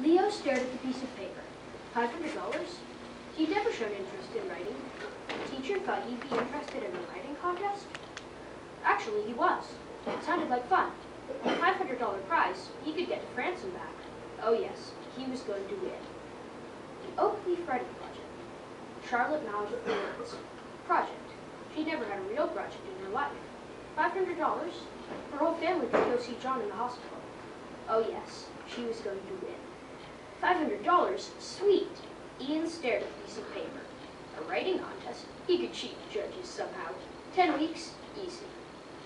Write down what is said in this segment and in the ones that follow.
Leo stared at the piece of paper. $500? He'd never shown interest in writing. The teacher thought he'd be interested in a writing contest. Actually, he was. It sounded like fun. With a $500 prize, he could get to France and back. Oh yes, he was going to win. The Oak Leaf Writing Project. Charlotte mouthed the words. Project. She'd never had a real project in her life. $500? Her whole family could go see John in the hospital. Oh yes, she was going to win. $500? Sweet! Ian stared at the piece of paper. A writing contest? He could cheat the judges somehow. 10 weeks? Easy.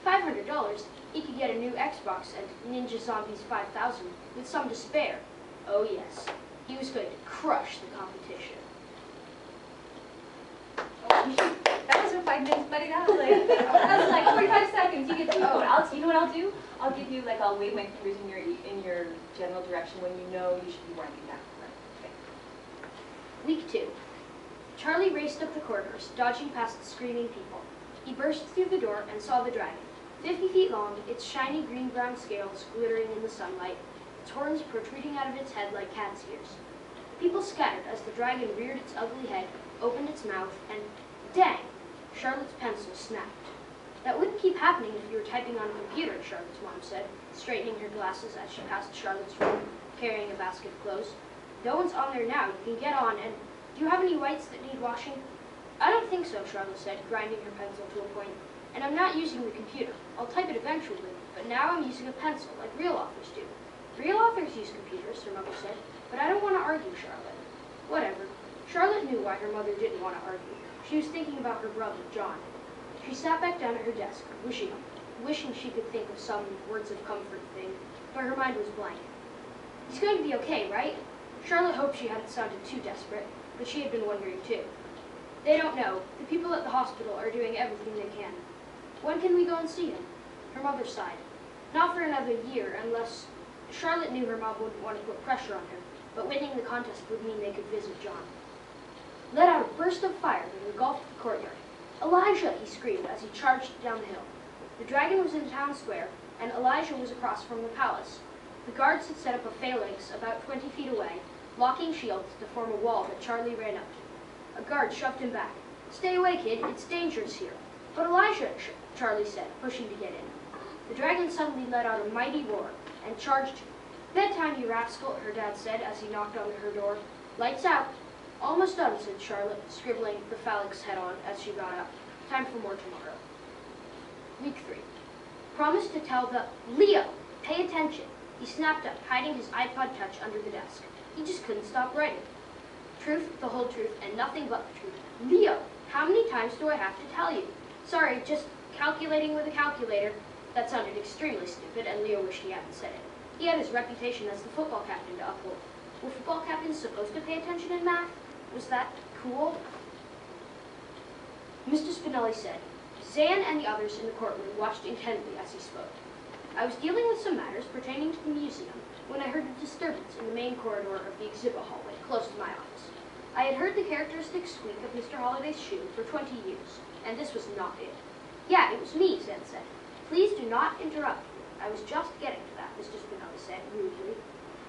$500? He could get a new Xbox and Ninja Zombies 5000 with some to spare. Oh yes, he was going to crush the competition. That wasn't 5 minutes, buddy. That was like 45 seconds. You get to. Oh, you know what I'll do? I'll give you like I'll wave my fingers in your general direction when you know you should be winding down. Okay. Week 2. Charlie raced up the corridors, dodging past the screaming people. He burst through the door and saw the dragon. 50 feet long, its shiny green-brown scales glittering in the sunlight, its horns protruding out of its head like cat's ears. People scattered as the dragon reared its ugly head, opened its mouth, and dang! Charlotte's pencil snapped. That wouldn't keep happening if you were typing on a computer, Charlotte's mom said, straightening her glasses as she passed Charlotte's room, carrying a basket of clothes. No one's on there now. You can get on, and do you have any whites that need washing? I don't think so, Charlotte said, grinding her pencil to a point. And I'm not using the computer. I'll type it eventually, but now I'm using a pencil, like real authors do. Real authors use computers, her mother said, but I don't want to argue, Charlotte. Whatever. Charlotte knew why her mother didn't want to argue. She was thinking about her brother, John. She sat back down at her desk, wishing she could think of some words of comfort thing, but her mind was blank. He's going to be okay, right? Charlotte hoped she hadn't sounded too desperate, but she had been wondering too. They don't know. The people at the hospital are doing everything they can. When can we go and see him? Her mother sighed. Not for another year, unless... Charlotte knew her mom wouldn't want to put pressure on her, but winning the contest would mean they could visit John. Let out a burst of fire that engulfed the courtyard. Elijah, he screamed as he charged down the hill. The dragon was in town square, and Elijah was across from the palace. The guards had set up a phalanx about 20 feet away, locking shields to form a wall that Charlie ran up to. A guard shoved him back. Stay away, kid. It's dangerous here. But Elijah, Charlie said, pushing to get in. The dragon suddenly let out a mighty roar and charged. Bedtime, you rascal, her dad said as he knocked on her door. Lights out. Almost done, said Charlotte, scribbling the phalanx head on as she got up. Time for more tomorrow. Week 3. Promised to tell the... Leo! Pay attention! He snapped up, hiding his iPod Touch under the desk. He just couldn't stop writing. Truth, the whole truth, and nothing but the truth. Leo! How many times do I have to tell you? Sorry, just calculating with a calculator. That sounded extremely stupid, and Leo wished he hadn't said it. He had his reputation as the football captain to uphold. Were football captains supposed to pay attention in math? Was that cool? Mr. Spinelli said. Zan and the others in the courtroom watched intently as he spoke. I was dealing with some matters pertaining to the museum when I heard a disturbance in the main corridor of the exhibit hallway close to my office. I had heard the characteristic squeak of Mr. Holliday's shoe for 20 years, and this was not it. Yeah, it was me, Zan said. Please do not interrupt me. I was just getting to that, Mr. Spinelli said rudely.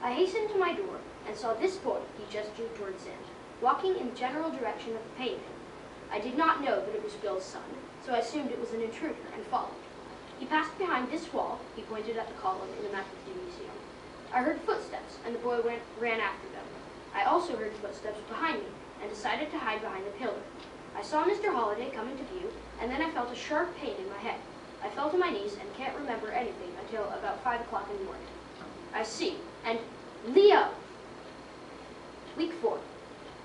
I hastened to my door and saw this boy, he gestured towards Zan, walking in the general direction of the painting. I did not know that it was Bill's son, so I assumed it was an intruder and followed. He passed behind this wall, he pointed at the column in the McAfee Museum. I heard footsteps, and the boy ran after them. I also heard footsteps behind me, and decided to hide behind the pillar. I saw Mr. Holliday come into view, and then I felt a sharp pain in my head. I fell to my knees and can't remember anything until about 5 o'clock in the morning. I see, and Leo! Week 4.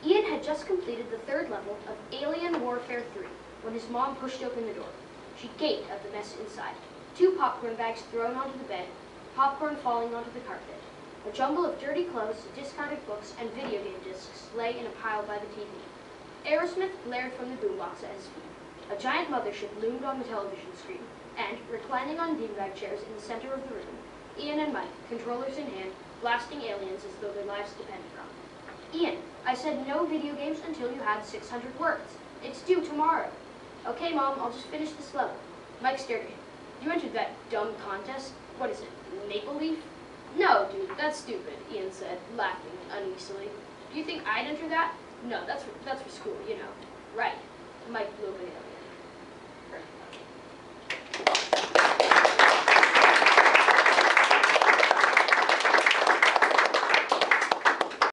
Ian had just completed the 3rd level of Alien Warfare 3 when his mom pushed open the door. She gaped at the mess inside. 2 popcorn bags thrown onto the bed, popcorn falling onto the carpet. A jumble of dirty clothes, discarded books, and video game discs lay in a pile by the TV. Aerosmith blared from the boombox at his feet. A giant mothership loomed on the television screen, and, reclining on beanbag chairs in the center of the room, Ian and Mike, controllers in hand, blasting aliens as though their lives depended on it. Ian, I said no video games until you had 600 words. It's due tomorrow. Okay, Mom, I'll just finish this level. Mike stared at him. You entered that dumb contest? What is it, Maple Leaf? No, dude, that's stupid, Ian said, laughing uneasily. Do you think I'd enter that? No, that's for school, you know. Right. Mike blew him an alien.